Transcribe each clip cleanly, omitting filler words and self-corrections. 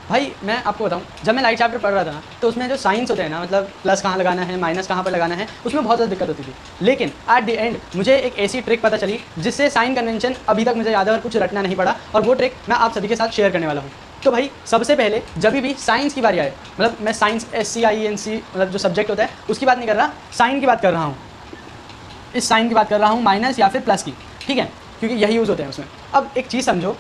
भाई मैं आपको बताऊं, जब मैं लाइट चैप्टर पढ़ रहा था ना, तो उसमें जो साइंस होते हैं ना, मतलब प्लस कहाँ लगाना है, माइनस कहाँ पर लगाना है, उसमें बहुत ज़्यादा दिक्कत होती थी। लेकिन एट द एंड मुझे एक ऐसी ट्रिक पता चली जिससे साइन कन्वेंशन अभी तक मुझे याद है और कुछ रटना नहीं पड़ा, और वो ट्रिक मैं आप सभी के साथ शेयर करने वाला हूँ। तो भाई सबसे पहले जब भी साइंस की बारी आए, मतलब मैं साइंस SCIENC मतलब जो सब्जेक्ट होता है उसकी बात नहीं कर रहा, साइन की बात कर रहा हूँ, इस साइन की बात कर रहा हूँ, माइनस या फिर प्लस की, ठीक है, क्योंकि यही यूज़ होते हैं उसमें। अब एक चीज़ समझो,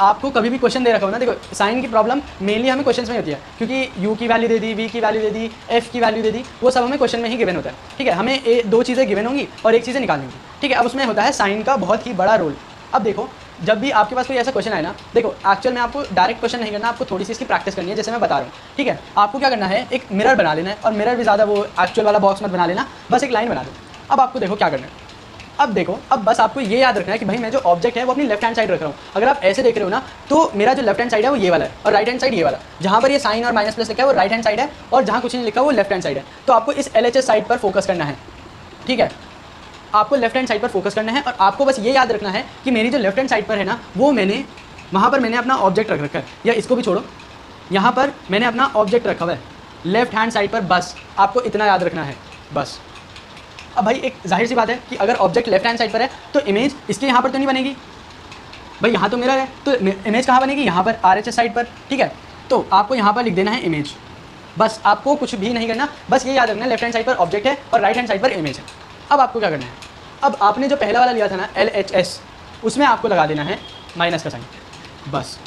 आपको कभी भी क्वेश्चन दे रखा हो ना, देखो साइन की प्रॉब्लम मेनली हमें क्वेश्चन में होती है, क्योंकि यू की वैल्यू दे दी, वी की वैल्यू दे दी, एफ की वैल्यू दे दी, वो सब हमें क्वेश्चन में ही गिवन होता है, ठीक है। हमें दो चीज़ें गिवन होंगी और एक चीज़ें निकालनी होगी, ठीक है। अब उसमें होता है साइन का बहुत ही बड़ा रोल। अब देखो, जब भी आपके पास कोई ऐसा क्वेश्चन आए ना, देखो एक्चुअल में आपको डायरेक्ट क्वेश्चन नहीं करना, आपको थोड़ी सी इसकी प्रैक्टिस करनी है, जैसे मैं बता रहा हूँ, ठीक है। आपको क्या करना है, एक मिरर बना लेना है, और मिरर भी ज़्यादा वो एक्चुअल वाला बॉक्स मत बना लेना, बस एक लाइन बना दो। अब आपको देखो क्या करना है, अब देखो, अब बस आपको ये याद रखना है कि भाई मैं जो ऑब्जेक्ट है वो अपनी लेफ्ट हैंड साइड रख रहा हूँ। अगर आप ऐसे देख रहे हो ना, तो मेरा जो लेफ्ट हैंड साइड है वो ये वाला है, और राइट हैंड साइड ये वाला। जहाँ पर ये साइन और माइनस प्लस लिखा है वो राइट हैंड साइड है, और जहाँ कुछ नहीं लिखा वो लेफ्ट हैंड साइड है। तो आपको इस LHS साइड पर फोकस करना है, ठीक है। आपको लेफ्ट हैंड साइड पर फोकस करना है, और आपको बस ये याद रखना है कि मेरी जो लेफ्ट हैंड साइड पर है ना, वो मैंने वहाँ पर मैंने अपना ऑब्जेक्ट रख रखा है, या इसको भी छोड़ो, यहाँ पर मैंने अपना ऑब्जेक्ट रखा हुआ है लेफ्ट हैंड साइड पर, बस आपको इतना याद रखना है बस। अब भाई एक जाहिर सी बात है कि अगर ऑब्जेक्ट लेफ्ट हैंड साइड पर है तो इमेज इसके यहाँ पर तो नहीं बनेगी, भाई यहाँ तो मिरर है, तो इमेज कहाँ बनेगी, यहाँ पर RHS साइड पर, ठीक है। तो आपको यहाँ पर लिख देना है इमेज, बस आपको कुछ भी नहीं करना, बस ये याद रखना है लेफ्ट हैंड साइड पर ऑब्जेक्ट है और राइट हैंड साइड पर इमेज है। अब आपको क्या करना है, अब आपने जो पहला वाला लिया था ना LHS, उसमें आपको लगा देना है माइनस का साइन, बस।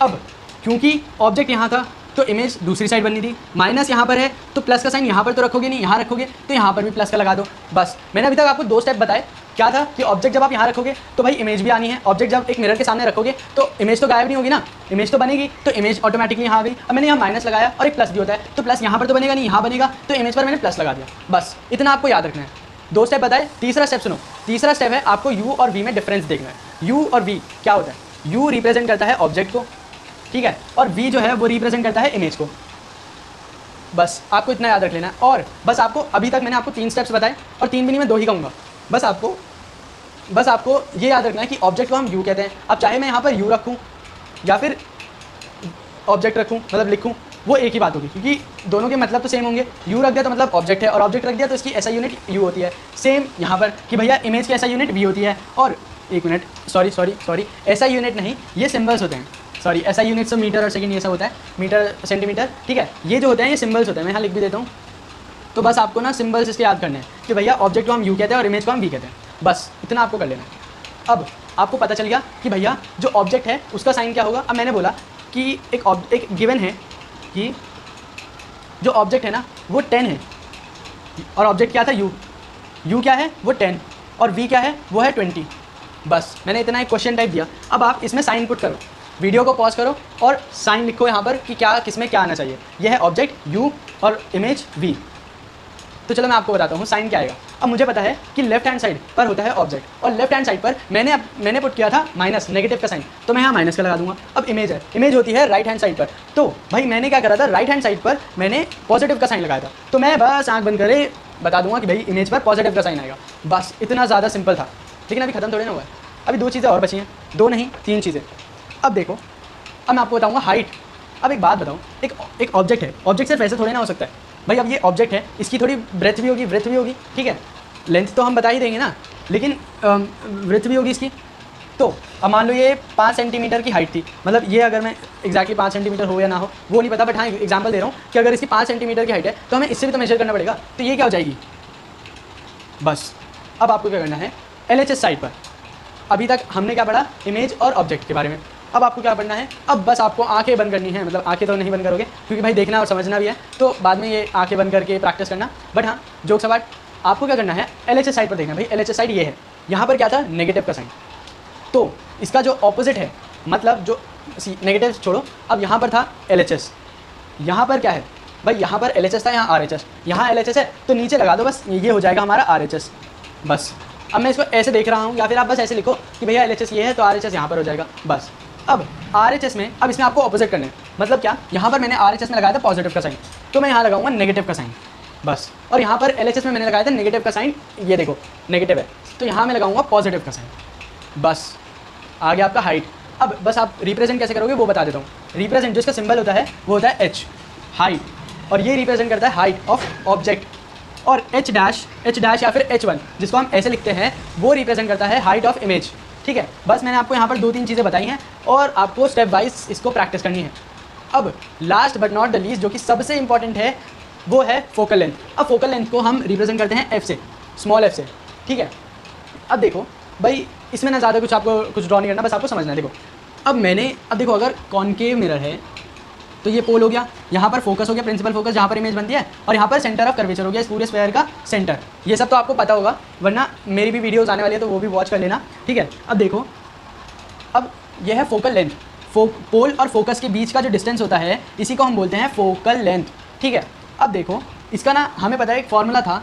अब क्योंकि ऑब्जेक्ट यहाँ था तो इमेज दूसरी साइड बननी थी, माइनस यहाँ पर है तो प्लस का साइन यहाँ पर तो रखोगे नहीं, यहाँ रखोगे तो यहाँ पर भी प्लस का लगा दो, बस। मैंने अभी तक आपको 2 स्टेप बताए, क्या था कि ऑब्जेक्ट जब आप यहाँ रखोगे तो भाई इमेज भी आनी है, ऑब्जेक्ट जब एक मिरर के सामने रखोगे तो इमेज तो गायब नहीं होगी ना, इमेज तो बनेगी, तो इमेज ऑटोमेटिकली यहाँ आ गई। अब मैंने यहाँ माइनस लगाया और एक प्लस भी होता है, तो प्लस यहाँ पर तो बनेगा नहीं, यहाँ बनेगा, तो इमेज पर मैंने प्लस लगा दिया, बस। इतना आपको याद रखना है। 2 स्टेप बताए, तीसरा स्टेप सुनो। तीसरा स्टेप है आपको U और V में डिफरेंस देखना है। U और V क्या होता है, U रिप्रेजेंट करता है ऑब्जेक्ट को, ठीक है, और V जो है वो रिप्रेजेंट करता है इमेज को, बस आपको इतना याद रख लेना है। और बस आपको अभी तक मैंने आपको 3 स्टेप्स बताए, और 3 भी नहीं, मैं 2 ही कहूँगा। बस आपको ये याद रखना है कि ऑब्जेक्ट को हम यू कहते हैं। अब चाहे मैं यहाँ पर यू रखूँ या फिर ऑब्जेक्ट रखूँ, मतलब लिखूँ, वो एक ही बात होगी, क्योंकि दोनों के मतलब तो सेम होंगे। यू रख दिया तो मतलब ऑब्जेक्ट है, और ऑब्जेक्ट रख दिया तो इसकी SI यूनिट यू होती है। सेम यहाँ पर कि भैया इमेज की SI यूनिट वी होती है, और एक मिनट, सॉरी SI यूनिट नहीं, ये सिम्बल्स होते हैं, सॉरी SI यूनिट से मीटर और सेकंड ये सब होता है, मीटर सेंटीमीटर, ठीक है। ये जो होते हैं ये सिम्बल्स होते हैं, मैं यहाँ लिख भी देता हूँ। तो बस आपको ना सिम्बल्स इसके याद करने हैं कि भैया ऑब्जेक्ट को हम यू कहते हैं और इमेज को हम वी कहते हैं, बस इतना आपको कर लेना है। अब आपको पता चल गया कि भैया जो ऑब्जेक्ट है उसका साइन क्या होगा। अब मैंने बोला कि एक गिवन है कि जो ऑब्जेक्ट है ना वो 10 है, और ऑब्जेक्ट क्या था यू क्या है वो 10, और वी क्या है वो है 20, बस। मैंने इतना एक क्वेश्चन टाइप दिया। अब आप इसमें साइन पुट करो, वीडियो को पॉज करो और साइन लिखो यहाँ पर कि क्या किसमें क्या आना चाहिए। यह है ऑब्जेक्ट यू और इमेज वी। तो चलो मैं आपको बताता हूँ साइन क्या आएगा। अब मुझे पता है कि लेफ्ट हैंड साइड पर होता है ऑब्जेक्ट, और लेफ्ट हैंड साइड पर मैंने पुट किया था माइनस, नेगेटिव का साइन, तो मैं यहाँ माइनस का लगा दूंगा। अब इमेज है, इमेज होती है राइट हैंड साइड पर, तो भाई मैंने क्या करा था, राइट हैंड साइड पर मैंने पॉजिटिव का साइन लगाया था, तो मैं बस आँख बंद करे बता दूंगा कि भाई इमेज पर पॉजिटिव का साइन आएगा, बस। इतना ज़्यादा सिंपल था, लेकिन अभी खत्म थोड़ी ना हुआ है, अभी 2 चीज़ें और बची हैं, 2 नहीं 3 चीज़ें। अब देखो, अब मैं आपको बताऊँगा हाइट। अब एक बात बताऊँ, एक ऑब्जेक्ट है, ऑब्जेक्ट सिर्फ ऐसे थोड़ी ना हो सकता है भाई। अब ये ऑब्जेक्ट है, इसकी थोड़ी ब्रेथ भी होगी, ब्रेथ भी होगी, ठीक है। लेंथ तो हम बता ही देंगे ना, लेकिन ब्रेथ भी होगी इसकी। तो अब मान लो ये 5 सेंटीमीटर की हाइट थी, मतलब ये अगर मैं एग्जैक्टली 5 सेंटीमीटर हो या ना हो वो नहीं पता, बट हाँ एग्जाम्पल दे रहा हूँ कि अगर इसकी 5 सेंटीमीटर की हाइट है तो हमें इससे भी तो मेजर करना पड़ेगा, तो ये क्या हो जाएगी, बस। अब आपको क्या करना है, LHS साइड पर अभी तक हमने क्या पढ़ा, इमेज और ऑब्जेक्ट के बारे में। अब आपको क्या पढ़ना है, अब बस आपको आंखें बंद करनी है, मतलब आंखें तो नहीं बंद करोगे क्योंकि भाई देखना और समझना भी है, तो बाद में ये आंखें बंद करके प्रैक्टिस करना, बट हाँ जोक सवाट आपको क्या करना है, LHS साइड पर देखना। भाई LHS साइड ये है, यहाँ पर क्या था, नेगेटिव का साइन, तो इसका जो ऑपोजिट है, मतलब जो नेगेटिव छोड़ो, अब यहाँ पर था LHS, यहाँ पर क्या है भाई, यहाँ पर LHS था, यहाँ RHS, यहाँ LHS है तो नीचे लगा दो, बस ये हो जाएगा हमारा RHS, बस। अब मैं इसको ऐसे देख रहा हूँ, या फिर आप बस ऐसे लिखो कि भैया LHS ये है तो RHS यहाँ पर हो जाएगा, बस। अब RHS में, अब इसमें आपको ऑपोजिट करना है, मतलब क्या, यहाँ पर मैंने RHS में लगाया था पॉजिटिव का साइन, तो मैं यहाँ लगाऊंगा नेगेटिव का साइन, बस। और यहाँ पर LHS में मैंने लगाया था नेगेटिव का साइन, ये देखो नेगेटिव है, तो यहाँ मैं लगाऊंगा पॉजिटिव का साइन, बस। आ गया आपका हाइट। अब बस आप रिप्रेजेंट कैसे करोगे वो बता देता हूँ। रिप्रेजेंट जो इसका सिंबल होता है वो होता है एच, हाइट, और ये रिप्रेजेंट करता है हाइट ऑफ ऑब्जेक्ट। और एच डैश या फिर H1 जिसको हम ऐसे लिखते हैं वो रिप्रेजेंट करता है हाइट ऑफ इमेज। ठीक है, बस मैंने आपको यहाँ पर 2-3 चीज़ें बताई हैं और आपको स्टेप वाइज इसको प्रैक्टिस करनी है। अब last but not the least जो कि सबसे इंपॉर्टेंट है वो है फोकल लेंथ। अब फोकल लेंथ को हम रिप्रेजेंट करते हैं F से, स्मॉल f से। ठीक है, अब देखो भाई इसमें ना ज़्यादा कुछ आपको कुछ ड्रॉ नहीं करना, बस आपको समझना है। देखो अब देखो अगर कॉनकेव मिरर है तो ये पोल हो गया, यहाँ पर फोकस हो गया, प्रिंसिपल फोकस जहाँ पर इमेज बनती है, और यहाँ पर सेंटर ऑफ कर्वेचर हो गया इस पूरे स्फीयर का सेंटर। ये सब तो आपको पता होगा, वरना मेरी भी वीडियोस आने वाली है तो वो भी वॉच कर लेना। ठीक है, अब देखो अब यह है फोकल लेंथ। पोल और फोकस के बीच का जो डिस्टेंस होता है इसी को हम बोलते हैं फोकल लेंथ। ठीक है, अब देखो इसका ना हमें पता है एक फॉर्मूला था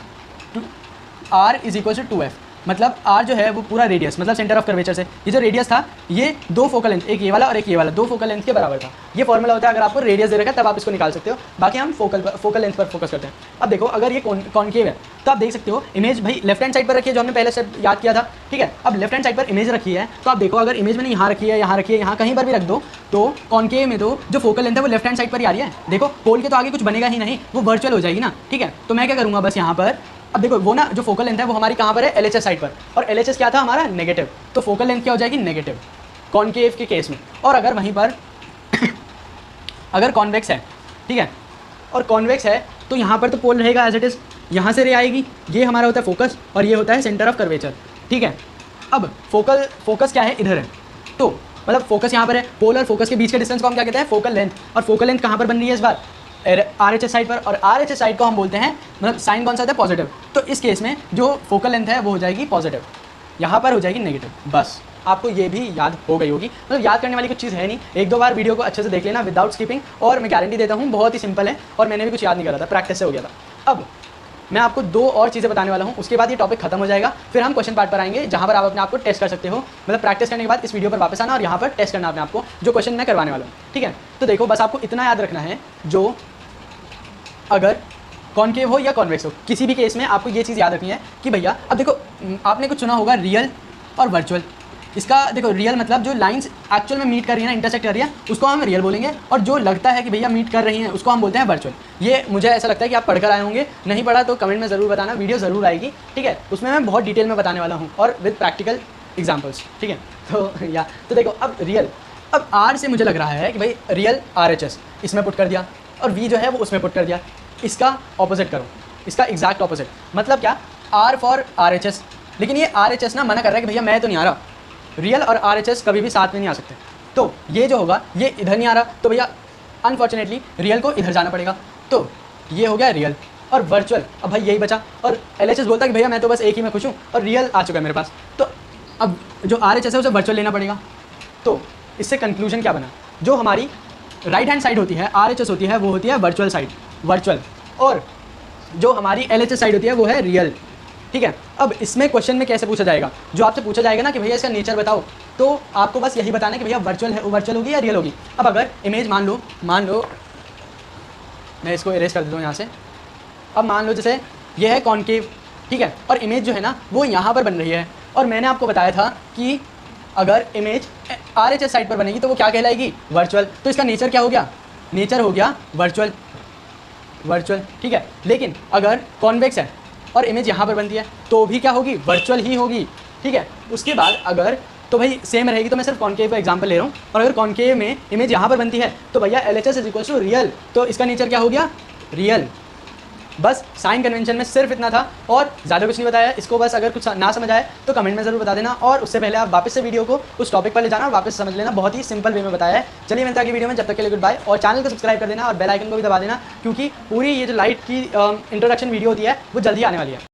R = 2F, मतलब R जो है वो पूरा रेडियस मतलब सेंटर ऑफ कर्वेचर से, ये जो रेडियस था ये 2 फोकल लेंथ, एक ये वाला और एक ये वाला, 2 फोकल लेंथ के बराबर था। ये फॉर्मूला होता है, अगर आपको रेडियस दे रखा है तब आप इसको निकाल सकते हो। बाकी हम फोकल लेंथ पर फोकस करते हैं। अब देखो अगर ये कॉनकेव है तो आप देख सकते हो इमेज भाई लेफ्ट हैंड साइड पर रखी है, जो हमने पहले से याद किया था। ठीक है, अब लेफ्ट हैंड साइड पर इमेज रखी है तो आप देखो अगर इमेज मैंने यहाँ रखी है, यहाँ रखी है, यहाँ कहीं पर भी रख दो तो कॉनकेव में तो जो फोकल लेंथ है वो लेफ्ट हैंड साइड पर ही आ रही है। देखो पोल के तो आगे कुछ बनेगा ही नहीं, वो वर्चुअल हो जाएगी ना। ठीक है, तो मैं क्या करूँगा बस यहाँ पर, अब देखो वो ना जो फोकल लेंथ है वो हमारी कहाँ पर है, LHS साइड पर, और LHS क्या था हमारा नेगेटिव, तो फोकल लेंथ क्या हो जाएगी नेगेटिव कॉनकेव के केस में। और अगर वहीं पर अगर कॉन्वेक्स है, ठीक है, और कॉन्वेक्स है तो यहाँ पर तो पोल रहेगा एज इट इज़, यहाँ से रे आएगी, ये हमारा होता है फोकस और ये होता है सेंटर ऑफ कर्वेचर। ठीक है, अब फोकस क्या है, इधर है, तो मतलब फोकस यहाँ पर है, पोल और फोकस के बीच के डिस्टेंस को हम क्या कहते हैं, फोकल लेंथ। और फोकल लेंथ कहाँ पर बन रही है इस बार, RHS साइड पर, और RHS साइड को हम बोलते हैं मतलब साइन कौन सा है, पॉजिटिव। तो इस केस में जो फोकल लेंथ है वो हो जाएगी पॉजिटिव, यहाँ पर हो जाएगी नेगेटिव। बस आपको ये भी याद हो गई होगी, मतलब याद करने वाली कुछ चीज़ है नहीं। 1-2 बार वीडियो को अच्छे से देख लेना विदाउट स्किपिंग, और मैं गारंटी देता हूँ बहुत ही सिंपल है और मैंने भी कुछ याद नहीं करा था, प्रैक्टिस से हो गया था। अब मैं आपको 2 और चीज़ें बताने वाला हूँ, उसके बाद ये टॉपिक खत्म हो जाएगा। फिर हम क्वेश्चन पार्ट पर आएंगे जहाँ पर आप अपने आप को टेस्ट कर सकते हो, मतलब प्रैक्टिस करने के बाद इस वीडियो पर वापस आना और यहाँ पर टेस्ट करना अपने आपको जो क्वेश्चन मैं करवाने वाला हूँ। ठीक है, तो देखो बस आपको इतना याद रखना है, जो अगर कॉनकेव हो या कॉन्वेक्स हो, किसी भी केस में आपको ये चीज़ याद रखनी है कि भैया, अब देखो आपने कुछ सुना होगा रियल और वर्चुअल। इसका देखो रियल मतलब जो लाइंस एक्चुअल में मीट कर रही है ना, इंटरसेक्ट कर रही है, उसको हम रियल बोलेंगे, और जो लगता है कि भैया मीट कर रही हैं उसको हम बोलते हैं वर्चुअल। ये मुझे ऐसा लगता है कि आप पढ़कर आए होंगे, नहीं पढ़ा तो कमेंट में ज़रूर बताना, वीडियो ज़रूर आएगी। ठीक है, उसमें मैं बहुत डिटेल में बताने वाला हूँ और विद प्रैक्टिकल एग्जाम्पल्स। ठीक है, तो देखो अब रियल, अब R से मुझे लग रहा है कि भाई रियल RHS इसमें पुट कर दिया और V जो है वो उसमें पुट कर दिया। इसका ऑपोजिट करो, इसका एग्जैक्ट ऑपोजिट, मतलब क्या, R फॉर RHS, लेकिन ये RHS ना मना कर रहा है कि भैया मैं तो नहीं आ रहा, रियल और RHS कभी भी साथ में नहीं आ सकते। तो ये जो होगा ये इधर नहीं आ रहा, तो भैया अनफॉर्चुनेटली रियल को इधर जाना पड़ेगा। तो ये हो गया रियल और वर्चुअल, अब भाई यही बचा। और LHS बोलता है कि भैया मैं तो बस एक ही में खुश हूँ, और रियल आ चुका है मेरे पास, तो अब जो RHS है उसे वर्चुअल लेना पड़ेगा। तो इससे कंक्लूजन क्या बना, जो हमारी राइट हैंड साइड होती है RHS होती है वो होती है वर्चुअल साइड, वर्चुअल, और जो हमारी LHS साइड होती है वो है रियल। ठीक है, अब इसमें क्वेश्चन में कैसे पूछा जाएगा, जो आपसे पूछा जाएगा ना कि भैया इसका नेचर बताओ, तो आपको बस यही बताना है कि भैया वर्चुअल है, वर्चुअल होगी या रियल होगी। अब अगर इमेज मान लो मैं इसको इरेज कर देता हूँ यहाँ से। अब मान लो जैसे ये है कॉनकेव, ठीक है, और इमेज जो है ना वो यहाँ पर बन रही है, और मैंने आपको बताया था कि अगर इमेज RHS साइड पर बनेगी तो वो क्या कहलाएगी, वर्चुअल। तो इसका नेचर क्या हो गया, नेचर हो गया वर्चुअल। ठीक है, लेकिन अगर कॉन्वेक्स है और इमेज यहाँ पर बनती है तो भी क्या होगी, वर्चुअल ही होगी। ठीक है, उसके बाद अगर तो भाई सेम रहेगी, तो मैं सिर्फ कॉनकेव का एग्जांपल ले रहा हूँ, और अगर कॉनकेव में इमेज यहाँ पर बनती है तो भैया LHS = रियल, तो इसका नेचर क्या हो गया, रियल। बस साइन कन्वेंशन में सिर्फ इतना था और ज़्यादा कुछ नहीं बताया। इसको बस अगर कुछ ना समझ आए तो कमेंट में ज़रूर बता देना, और उससे पहले आप वापस से वीडियो को उस टॉपिक पर ले जाना और वापस समझ लेना, बहुत ही सिंपल वे में बताया है। चलिए मिलता है अगली वीडियो में, जब तक के लिए गुड बाय, और चैनल को सब्सक्राइब कर देना और बेल आइकन को भी दबा देना, क्योंकि पूरी ये जो लाइट की इंट्रोडक्शन वीडियो होती है वो जल्दी आने वाली है।